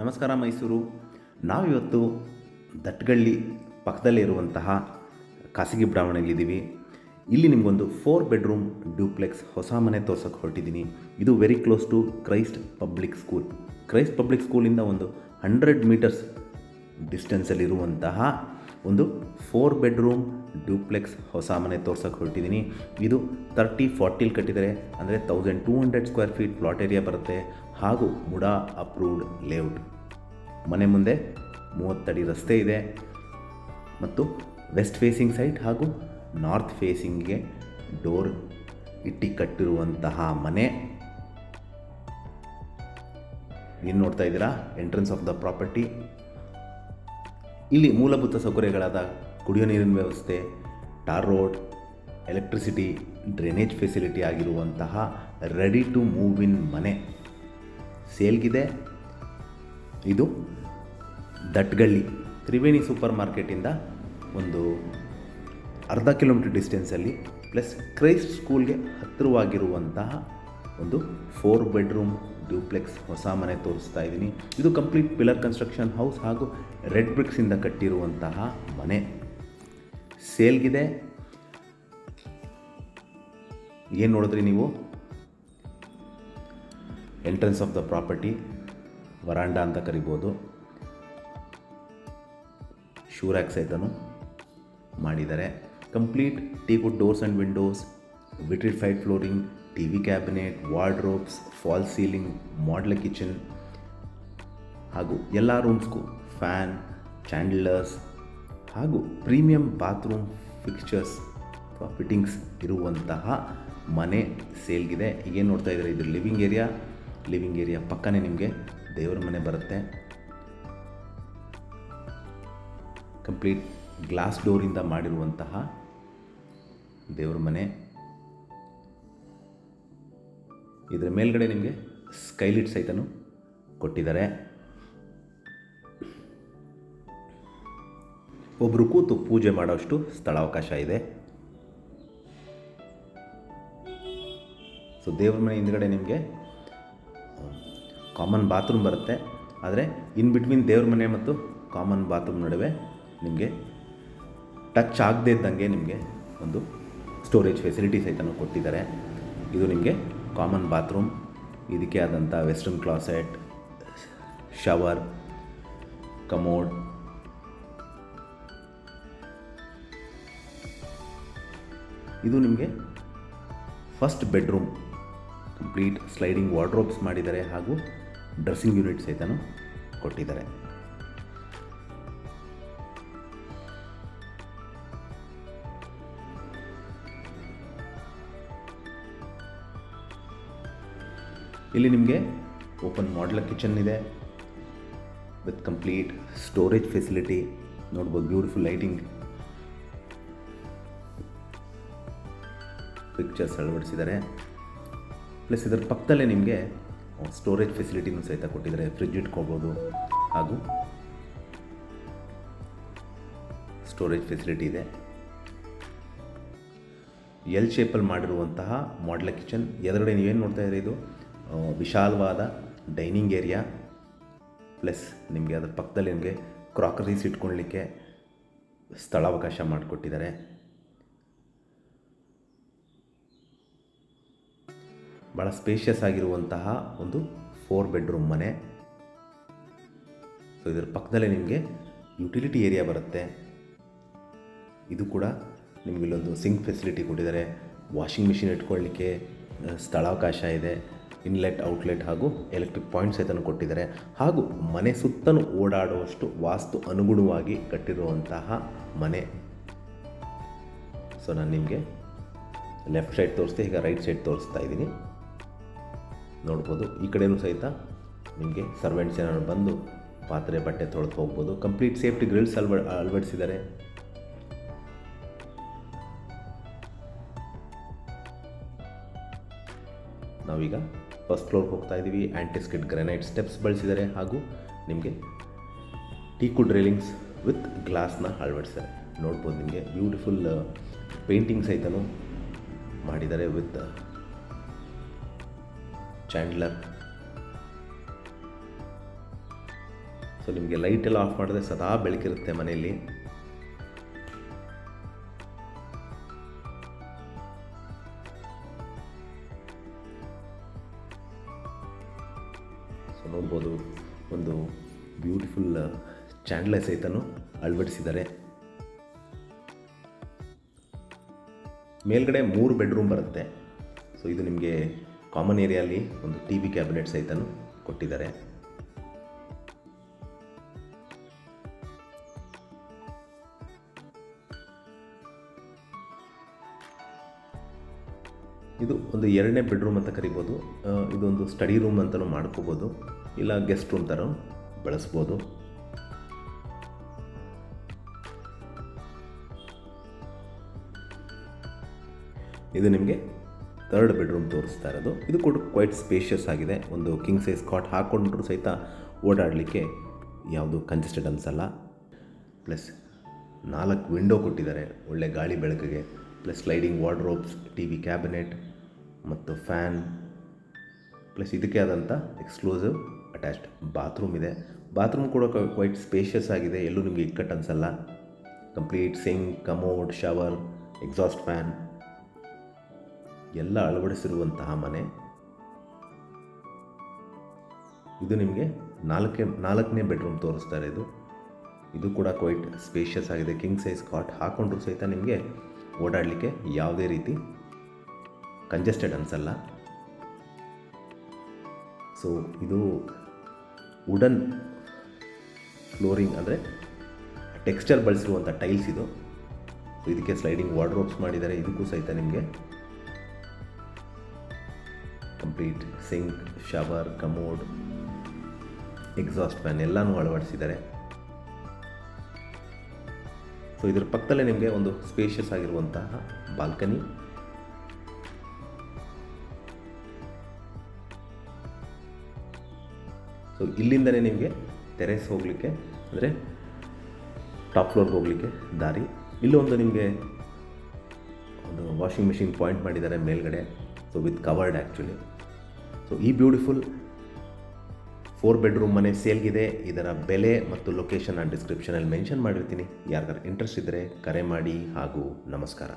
ನಮಸ್ಕಾರ ಮೈಸೂರು. ನಾವಿವತ್ತು ದಟ್ಗಳ್ಳಿ ಪಕ್ಕದಲ್ಲಿರುವಂತಹ ಖಾಸಗಿ ಬಡಾವಣೆಯಲ್ಲಿದ್ದೀವಿ. ಇಲ್ಲಿ ನಿಮಗೊಂದು 4 ಬೆಡ್ರೂಮ್ ಡ್ಯೂಪ್ಲೆಕ್ಸ್ ಹೊಸ ಮನೆ ತೋರ್ಸೋಕ್ಕೆ ಹೊರಟಿದ್ದೀನಿ. ಇದು very close to Christ Public School. Christ Public ಸ್ಕೂಲಿಂದ ಒಂದು 100 ಮೀಟರ್ಸ್ ಡಿಸ್ಟೆನ್ಸಲ್ಲಿರುವಂತಹ ಒಂದು 4 ಬೆಡ್ರೂಮ್ ಡ್ಯೂಪ್ಲೆಕ್ಸ್ ಹೊಸ ಮನೆ ತೋರ್ಸೋಕ್ಕೆ ಹೊರಟಿದ್ದೀನಿ. ಇದು 30-40 ಕಟ್ಟಿದರೆ, ಅಂದರೆ 1200 ಸ್ಕ್ವೇರ್ ಫೀಟ್ ಪ್ಲಾಟ್ ಏರಿಯಾ ಬರುತ್ತೆ ಹಾಗೂ ಮುಡಾ ಅಪ್ರೂವ್ಡ್ ಲೇಔಟ್. ಮನೆ ಮುಂದೆ 30 ಅಡಿ ರಸ್ತೆ ಇದೆ ಮತ್ತು ವೆಸ್ಟ್ ಫೇಸಿಂಗ್ ಸೈಟ್ ಹಾಗೂ ನಾರ್ತ್ ಫೇಸಿಂಗ್ಗೆ ಡೋರ್ ಇಟ್ಟು ಕಟ್ಟಿರುವಂತಹ ಮನೆ. ಏನು ನೋಡ್ತಾ ಇದ್ದೀರಾ, ಎಂಟ್ರೆನ್ಸ್ ಆಫ್ ದ ಪ್ರಾಪರ್ಟಿ. ಇಲ್ಲಿ ಮೂಲಭೂತ ಸೌಕರ್ಯಗಳಾದ ಕುಡಿಯೋ ನೀರಿನ ವ್ಯವಸ್ಥೆ, tar road, electricity, drainage facility ಆಗಿರುವಂತಹ ರೆಡಿ ಟು ಮೂವ್ ಇನ್ ಮನೆ ಸೇಲ್ಗಿದೆ. ಇದು ದಟ್ಗಳ್ಳಿ ತ್ರಿವೇಣಿ ಸೂಪರ್ ಮಾರ್ಕೆಟಿಂದ ಒಂದು ಅರ್ಧ ಕಿಲೋಮೀಟರ್ ಡಿಸ್ಟೆನ್ಸಲ್ಲಿ, ಪ್ಲಸ್ ಕ್ರೈಸ್ಟ್ ಸ್ಕೂಲ್ಗೆ ಹತ್ತಿರವಾಗಿರುವಂತಹ ಒಂದು 4 ಬೆಡ್ರೂಮ್ ಡ್ಯೂಪ್ಲೆಕ್ಸ್ ಹೊಸ ಮನೆ ತೋರಿಸ್ತಾ ಇದ್ದೀನಿ. ಇದು ಕಂಪ್ಲೀಟ್ ಪಿಲ್ಲರ್ ಕನ್ಸ್ಟ್ರಕ್ಷನ್ ಹೌಸ್ ಹಾಗೂ ರೆಡ್ ಬ್ರಿಕ್ಸಿಂದ ಕಟ್ಟಿರುವಂತಹ ಮನೆ ಸೇಲ್ಗಿದೆ. ಏನು ನೋಡಿದ್ರಿ ನೀವು, entrance of the property, verandah ಅಂತ ಕರಿಬೋದು. ಶೂರ್ಯಾಕ್ ಸಹಿತನು ಮಾಡಿದ್ದಾರೆ. Complete teakwood doors and Windows, vitrified flooring, TV cabinet, wardrobes, fall ceiling, modular kitchen ಹಾಗೂ ಎಲ್ಲ ರೂಮ್ಸ್ಗೂ ಫ್ಯಾನ್, ಚಾಂಡ್ಲರ್ಸ್ ಹಾಗೂ ಪ್ರೀಮಿಯಂ ಬಾತ್ರೂಮ್ ಫಿಕ್ಸ್ಚರ್ಸ್ ಅಥವಾ ಫಿಟ್ಟಿಂಗ್ಸ್ ಇರುವಂತಹ ಮನೆ ಸೇಲ್ಗಿದೆ. ಈಗೇನು ನೋಡ್ತಾ ಇದ್ದಾರೆ, ಇದು ಲಿವಿಂಗ್ ಏರಿಯಾ ಪಕ್ಕನೇ ನಿಮಗೆ ದೇವರ ಮನೆ ಬರುತ್ತೆ. ಕಂಪ್ಲೀಟ್ ಗ್ಲಾಸ್ ಡೋರಿಂದ ಮಾಡಿರುವಂತಹ ದೇವರ ಮನೆ. ಇದರ ಮೇಲ್ಗಡೆ ನಿಮಗೆ ಸ್ಕೈಲಿಟ್ ಸಹಿತನು ಕೊಟ್ಟಿದ್ದಾರೆ. ಒಬ್ಬರು ಕೂತು ಪೂಜೆ ಮಾಡೋಷ್ಟು ಸ್ಥಳಾವಕಾಶ ಇದೆ. ಸೊ ದೇವ್ರ ಮನೆ ಹಿಂದ್ಗಡೆ ನಿಮಗೆ ಕಾಮನ್ ಬಾತ್ರೂಮ್ ಬರುತ್ತೆ. ಆದರೆ ಇನ್ ಬಿಟ್ವೀನ್ ದೇವ್ರ ಮನೆ ಮತ್ತು ಕಾಮನ್ ಬಾತ್ರೂಮ್ ನಡುವೆ ನಿಮಗೆ ಟಚ್ ಆಗದೇ ಇದ್ದಂಗೆ ನಿಮಗೆ ಒಂದು ಸ್ಟೋರೇಜ್ ಫೆಸಿಲಿಟಿ ಸಹಿತನೂ ಕೊಟ್ಟಿದ್ದಾರೆ. ಇದು ನಿಮಗೆ ಕಾಮನ್ ಬಾತ್ರೂಮ್, ಇದಕ್ಕೆ ಆದಂಥ ವೆಸ್ಟರ್ನ್ ಕ್ಲಾಸೆಟ್, ಶವರ್, ಕಮೋಡ್, ಇದು ನಿಮಗೆ first bedroom. Complete sliding wardrobes ಮಾಡಿದ್ದಾರೆ ಹಾಗೂ ಡ್ರೆಸ್ಸಿಂಗ್ ಯೂನಿಟ್ ಸಹಿತನೂ ಕೊಟ್ಟಿದ್ದಾರೆ. ಇಲ್ಲಿ ನಿಮಗೆ ಓಪನ್ ಮಾಡ್ಯುಲರ್ ಕಿಚನ್ ಇದೆ ವಿತ್ ಕಂಪ್ಲೀಟ್ ಸ್ಟೋರೇಜ್ ಫೆಸಿಲಿಟಿ. ನೋಡ್ಬೋದು, ಬ್ಯೂಟಿಫುಲ್ ಲೈಟಿಂಗ್ ಪಿಕ್ಚರ್ಸ್ ಅಳವಡಿಸಿದ್ದಾರೆ. ಪ್ಲಸ್ ಇದರ ಪಕ್ಕದಲ್ಲೇ ನಿಮಗೆ ಸ್ಟೋರೇಜ್ ಫೆಸಿಲಿಟಿನೂ ಸಹಿತ ಕೊಟ್ಟಿದ್ದಾರೆ. ಫ್ರಿಡ್ಜ್ ಇಟ್ಕೋಬೋದು ಹಾಗೂ ಸ್ಟೋರೇಜ್ ಫೆಸಿಲಿಟಿ ಇದೆ. ಎಲ್ ಶೇಪಲ್ಲಿ ಮಾಡಿರುವಂತಹ ಮಾಡ್ಯುಲರ್ ಕಿಚನ್. ಎದುರುಗಡೆ ನೀವೇನು ನೋಡ್ತಾ ಇದ್ದೀರಿ, ಇದು ವಿಶಾಲವಾದ ಡೈನಿಂಗ್ ಏರಿಯಾ. ಪ್ಲಸ್ ನಿಮಗೆ ಅದರ ಪಕ್ಕದಲ್ಲಿ ನಿಮಗೆ ಕ್ರಾಕರೀಸ್ ಇಟ್ಕೊಳ್ಳಲಿಕ್ಕೆ ಸ್ಥಳಾವಕಾಶ ಮಾಡಿಕೊಟ್ಟಿದ್ದಾರೆ. ಭಾಳ ಸ್ಪೇಷಿಯಸ್ ಆಗಿರುವಂತಹ ಒಂದು 4 ಬೆಡ್ರೂಮ್ ಮನೆ. ಸೊ ಇದರ ಪಕ್ಕದಲ್ಲೇ ನಿಮಗೆ ಯುಟಿಲಿಟಿ ಏರಿಯಾ ಬರುತ್ತೆ. ಇದು ಕೂಡ ನಿಮಗೆ ಇಲ್ಲೊಂದು ಸಿಂಕ್ ಫೆಸಿಲಿಟಿ ಕೊಟ್ಟಿದ್ದಾರೆ. ವಾಷಿಂಗ್ ಮಿಷಿನ್ ಇಟ್ಕೊಳ್ಳಲಿಕ್ಕೆ ಸ್ಥಳಾವಕಾಶ ಇದೆ. ಇನ್ಲೆಟ್, ಔಟ್ಲೆಟ್ ಹಾಗೂ ಎಲೆಕ್ಟ್ರಿಕ್ ಪಾಯಿಂಟ್ ಸಹಿತನೂ ಕೊಟ್ಟಿದ್ದಾರೆ. ಹಾಗೂ ಮನೆ ಸುತ್ತಲೂ ಓಡಾಡುವಷ್ಟು ವಾಸ್ತು ಅನುಗುಣವಾಗಿ ಕಟ್ಟಿರುವಂತಹ ಮನೆ. ಸೊ ನಾನು ನಿಮಗೆ ಲೆಫ್ಟ್ ಸೈಡ್ ತೋರಿಸ್ದೆ, ಈಗ ರೈಟ್ ಸೈಡ್ ತೋರಿಸ್ತಾ ಇದ್ದೀನಿ. ನೋಡ್ಬೋದು, ಈ ಕಡೆಯೂ ಸಹಿತ ನಿಮಗೆ ಸರ್ವೆಂಟ್ಸ್ ಏನಾದ್ರು ಬಂದು ಪಾತ್ರೆ ಬಟ್ಟೆ ತೊಳೆದು ಹೋಗ್ಬೋದು. ಕಂಪ್ಲೀಟ್ ಸೇಫ್ಟಿ ಗ್ರಿಲ್ಸ್ ಅಳವಡಿಸಿದ್ದಾರೆ. ನಾವೀಗ ಫಸ್ಟ್ ಫ್ಲೋರ್ಗೆ ಹೋಗ್ತಾ ಇದ್ದೀವಿ. ಆ್ಯಂಟಿಸ್ಕಿಡ್ ಗ್ರಾನೈಟ್ ಸ್ಟೆಪ್ಸ್ ಬಳಸಿದ್ದಾರೆ ಹಾಗೂ ನಿಮಗೆ ಟೀಕ್ವುಡ್ ರೇಲಿಂಗ್ಸ್ ವಿತ್ ಗ್ಲಾಸ್ನ ಅಳವಡಿಸಿದ್ದಾರೆ. ನೋಡ್ಬೋದು, ನಿಮಗೆ ಬ್ಯೂಟಿಫುಲ್ ಪೇಂಟಿಂಗ್ ಸಹಿತನೂ ಮಾಡಿದ್ದಾರೆ ವಿತ್ ಚಾಂಡ್ಲರ್. ಸೊ ನಿಮಗೆ ಲೈಟೆಲ್ಲ ಆಫ್ ಮಾಡಿದ್ರೆ ಸದಾ ಬೆಳಕಿರುತ್ತೆ ಮನೆಯಲ್ಲಿ. ಸೊ ನೋಡ್ಬೋದು ಒಂದು ಬ್ಯೂಟಿಫುಲ್ ಚಾಂಡ್ಲೆ ಸಹಿತನೂ ಅಳವಡಿಸಿದ್ದಾರೆ. ಮೇಲ್ಗಡೆ 3 ಬೆಡ್ರೂಮ್ ಬರುತ್ತೆ. ಸೊ ಇದು ನಿಮಗೆ ಕಾಮನ್ ಏರಿಯಲ್ಲಿ ಒಂದು ಟಿ ವಿ ಕ್ಯಾಬಿನೆಟ್ ಸಹಿತನೂ ಕೊಟ್ಟಿದ್ದಾರೆ. ಇದು ಒಂದು 2ನೇ ಬೆಡ್ರೂಮ್ ಅಂತ ಕರಿಬೋದು. ಇದೊಂದು ಸ್ಟಡಿ ರೂಮ್ ಅಂತಲೂ ಮಾಡ್ಕೋಬೋದು, ಇಲ್ಲ ಗೆಸ್ಟ್ ರೂಮ್ ಥರ ಬಳಸ್ಬೋದು. ಇದು ನಿಮಗೆ 3rd ಬೆಡ್ರೂಮ್ ತೋರಿಸ್ತಾ ಇರೋದು. ಇದು ಕೂಡ ಕ್ವೈಟ್ ಸ್ಪೇಷಿಯಸ್ ಆಗಿದೆ. ಒಂದು ಕಿಂಗ್ ಸೈಜ್ ಕಾಟ್ ಹಾಕ್ಕೊಂಡ್ರೂ ಸಹಿತ ಓಡಾಡಲಿಕ್ಕೆ ಯಾವುದು ಕಂಜೆಸ್ಟೆಡ್ ಅನಿಸಲ್ಲ. ಪ್ಲಸ್ 4 ವಿಂಡೋ ಕೊಟ್ಟಿದ್ದಾರೆ ಒಳ್ಳೆ ಗಾಳಿ ಬೆಳಕಿಗೆ. Plus sliding wardrobes, T V cabinet ಮತ್ತು ಫ್ಯಾನ್. ಪ್ಲಸ್ ಇದಕ್ಕೆ ಆದಂಥ ಎಕ್ಸ್ಕ್ಲೂಸಿವ್ ಅಟ್ಯಾಚ್ಡ್ ಬಾತ್ರೂಮ್ ಇದೆ. ಬಾತ್ರೂಮ್ ಕೂಡ ಕ್ವೈಟ್ ಸ್ಪೇಷಿಯಸ್ ಆಗಿದೆ, ಎಲ್ಲೂ ನಿಮಗೆ ಇಕ್ಕಟ್ಟು ಅನಿಸಲ್ಲ. Complete sink, commode, shower, exhaust fan ಎಲ್ಲ ಅಳವಡಿಸಿರುವಂತಹ ಮನೆ. ಇದು ನಿಮಗೆ 4ನೇ ಬೆಡ್ರೂಮ್ ತೋರಿಸ್ತಾ ಇರೋದು. ಇದು ಕೂಡ ಕ್ವೈಟ್ ಸ್ಪೇಷಿಯಸ್ ಆಗಿದೆ. ಕಿಂಗ್ ಸೈಜ್ ಕಾಟ್ ಹಾಕ್ಕೊಂಡ್ರೂ ಸಹಿತ ನಿಮಗೆ ಓಡಾಡಲಿಕ್ಕೆ ಯಾವುದೇ ರೀತಿ ಕಂಜೆಸ್ಟೆಡ್ ಅನಿಸಲ್ಲ. ಸೊ ಇದು ವುಡನ್ ಫ್ಲೋರಿಂಗ್ ಅಂದರೆ ಟೆಕ್ಸ್ಚರ್ ಬಳಸಿರುವಂಥ ಟೈಲ್ಸ್ ಇದು. ಇದಕ್ಕೆ ಸ್ಲೈಡಿಂಗ್ ವಾರ್ಡ್ರೋಬ್ಸ್ ಮಾಡಿದ್ದಾರೆ. ಇದಕ್ಕೂ ಸಹಿತ ನಿಮಗೆ complete sink, shower, commode, exhaust fan ಎಲ್ಲನೂ ಅಳವಡಿಸಿದ್ದಾರೆ. ಸೊ ಇದರ ಪಕ್ಕದಲ್ಲೇ ನಿಮಗೆ ಒಂದು ಸ್ಪೇಷಿಯಸ್ ಆಗಿರುವಂತಹ ಬಾಲ್ಕನಿ. ಸೊ ಇಲ್ಲಿಂದನೇ ನಿಮಗೆ ಟೆರೆಸ್ ಹೋಗಲಿಕ್ಕೆ ಅಂದರೆ ಟಾಪ್ ಫ್ಲೋರ್ಗೆ ಹೋಗಲಿಕ್ಕೆ ದಾರಿ. ಇಲ್ಲೊಂದು ನಿಮಗೆ ಒಂದು ವಾಷಿಂಗ್ ಮಿಷಿನ್ ಪಾಯಿಂಟ್ ಮಾಡಿದ್ದಾರೆ ಮೇಲ್ಗಡೆ. So with covered actually. So ಈ ಬ್ಯೂಟಿಫುಲ್ 4 ಬೆಡ್ರೂಮ್ ಮನೆ ಸೇಲ್ಗಿದೆ. ಇದರ ಬೆಲೆ ಮತ್ತು ಲೊಕೇಶನ್ ನಾನು ಡಿಸ್ಕ್ರಿಪ್ಷನಲ್ಲಿ ಮೆನ್ಷನ್ ಮಾಡಿರ್ತೀನಿ. ಯಾರಿಗಾರು ಇಂಟ್ರೆಸ್ಟ್ ಇದ್ದರೆ ಕರೆ ಮಾಡಿ. ಹಾಗೂ ನಮಸ್ಕಾರ.